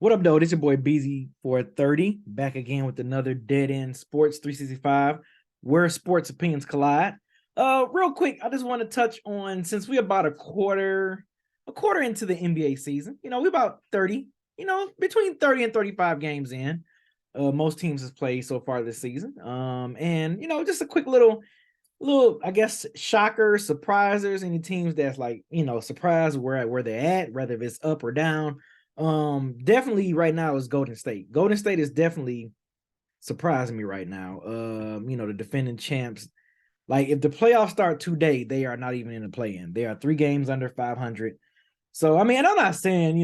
What up, though? This your boy BZ430 back again with another Dead End Sports 365, where sports opinions collide. Real quick, I just want to touch on since we're about a quarter into the NBA season. We're about 30. Between 30 and 35 games in. Most teams has played so far this season. And just a quick little, I guess, shockers, surprisers, any teams that's like, surprised where they're at, whether it's up or down. Definitely right now is Golden State. Golden State is definitely surprising me right now. The defending champs. Like if the playoffs start today, they are not even in the play-in. They are 3 games under 500. So I mean, and I'm not saying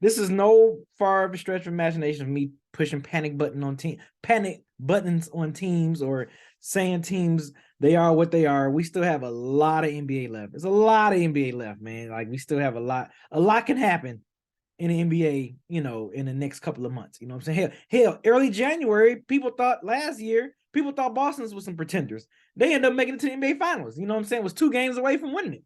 this is no far of a stretch of imagination of me pushing panic buttons on teams or saying teams they are what they are. We still have a lot of NBA left. There's a lot of NBA left, man. Like we still have a lot. A lot can happen in the NBA, in the next couple of months. You know what I'm saying? Hell, early January, last year, people thought Boston's was some pretenders. They ended up making it to the NBA Finals. You know what I'm saying? It was 2 games away from winning it.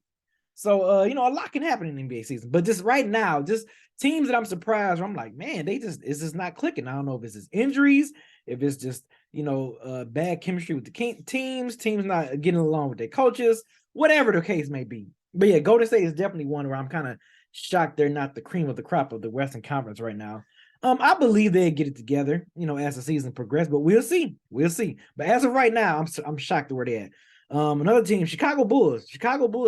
So, a lot can happen in the NBA season. But just right now, just teams that I'm surprised, I'm like, man, it's just not clicking. I don't know if it's just injuries, if it's just, bad chemistry with the teams not getting along with their coaches, whatever the case may be. But yeah, Golden State is definitely one where I'm kind of shocked they're not the cream of the crop of the Western Conference right now. I believe they get it together, as the season progresses, but we'll see. We'll see. But as of right now, I'm shocked at where they're at. Another team, Chicago Bulls.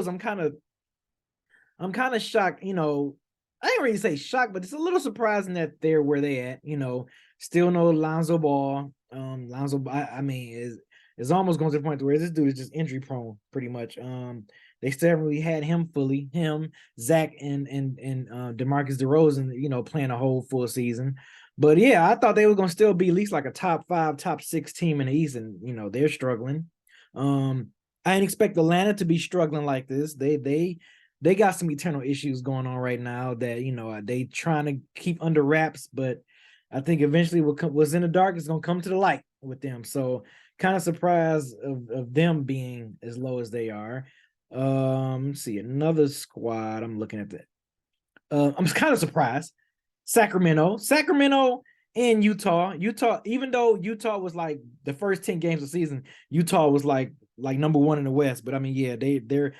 I'm kind of shocked, I ain't really say shocked, but it's a little surprising that they're where they at, still no Lonzo Ball. I mean, is almost going to the point where this dude is just injury prone pretty much. They still haven't really had him fully, Zach and DeMarcus DeRozan, playing a whole full season. But yeah, I thought they were going to still be at least like a top 5, top 6 team in the East, and they're struggling. I didn't expect Atlanta to be struggling like this. They got some eternal issues going on right now that they trying to keep under wraps, but I think eventually what's in the dark is going to come to the light with them. So kind of surprised of them being as low as they are. Let's see another squad. I'm looking at that. I'm kind of surprised. Sacramento and Utah. Even though Utah was like the first 10 games of the season, Utah was like number 1 in the West. But I mean, yeah, their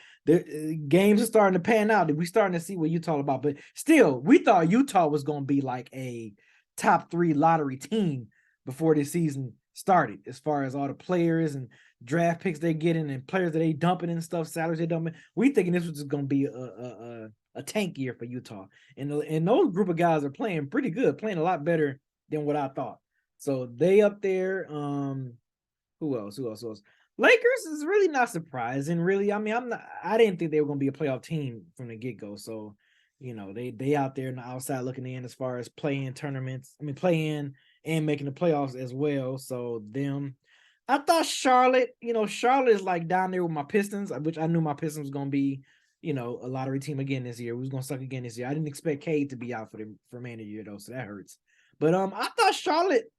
games are starting to pan out. We starting to see what Utah about. But still, we thought Utah was going to be like a top 3 lottery team before this season started, as far as all the players and draft picks they're getting and players that they dumping and stuff, salaries they dumping. We thinking this was just going to be a tank year for Utah. And those group of guys are playing pretty good, playing a lot better than what I thought. So they up there. Who else? Lakers is really not surprising, really. I mean, I didn't think they were gonna be a playoff team from the get-go. So, they out there on the outside looking in as far as playing tournaments. I mean, playing and making the playoffs as well. So them. I thought Charlotte is like down there with my Pistons, which I knew my Pistons was gonna be, a lottery team again this year. We was gonna suck again this year. I didn't expect Cade to be out for man of the year though, so that hurts. But I thought Charlotte,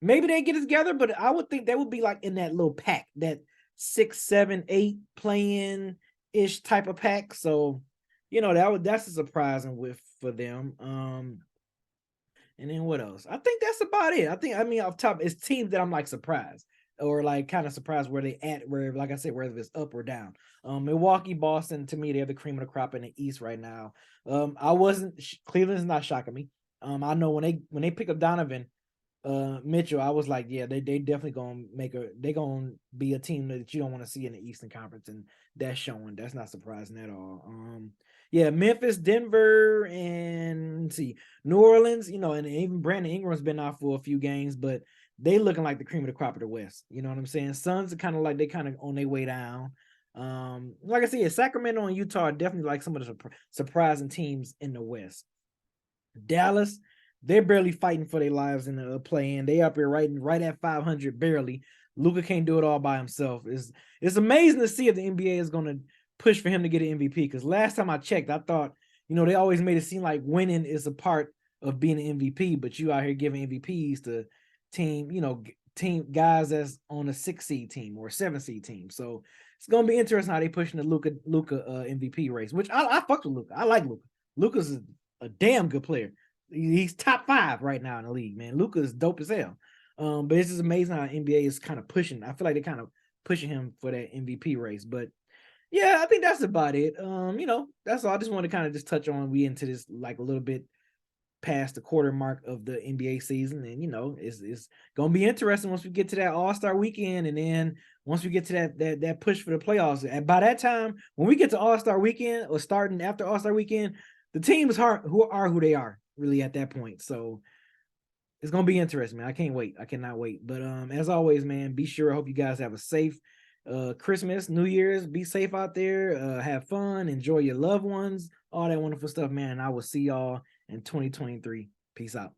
maybe they get it together, but I would think they would be like in that little pack, that 6, 7, 8 playing ish type of pack. So, that's a surprising for them. And then what else? I think that's about it. I mean, off top, it's teams that I'm like surprised or like kind of surprised where they at, where, like I said, whether it's up or down. Milwaukee, Boston, to me, they're the cream of the crop in the East right now. Cleveland's not shocking me. I know when they pick up Donovan Mitchell, I was like, yeah, they definitely gonna be a team that you don't want to see in the Eastern Conference, and that's showing. That's not surprising at all. Yeah, Memphis, Denver, and see New Orleans, and even Brandon Ingram's been out for a few games, but they looking like the cream of the crop of the West. You know what I'm saying? Suns are kind of on their way down. Like I said, Sacramento and Utah are definitely like some of the surprising teams in the West. Dallas, they're barely fighting for their lives in the play-in. They up here right at 500, barely. Luka can't do it all by himself. It's amazing to see if the NBA is going to push for him to get an MVP, because last time I checked, I thought, they always made it seem like winning is a part of being an MVP, but you out here giving MVPs to team guys that's on a 6 seed team or a 7 seed team. So it's gonna be interesting how they pushing the Luka MVP race, which I fuck with Luka. I like Luka. Luka's a damn good player. He's top 5 right now in the league, man. Luka is dope as hell. But it's just amazing how NBA is kind of pushing. I feel like they're kind of pushing him for that MVP race. But yeah, I think that's about it. That's all. I just want to kind of just touch on. We into this like a little bit past the quarter mark of the NBA season, and it's gonna be interesting once we get to that All-Star weekend, and then once we get to that push for the playoffs. And by that time, when we get to All-Star weekend or starting after All-Star weekend, the teams who they are really at that point. So it's gonna be interesting, man. I can't wait. I cannot wait. But as always, man, be sure. I hope you guys have a safe Christmas, New Year's. Be safe out there. Have fun. Enjoy your loved ones. All that wonderful stuff, man. And I will see y'all in 2023. Peace out.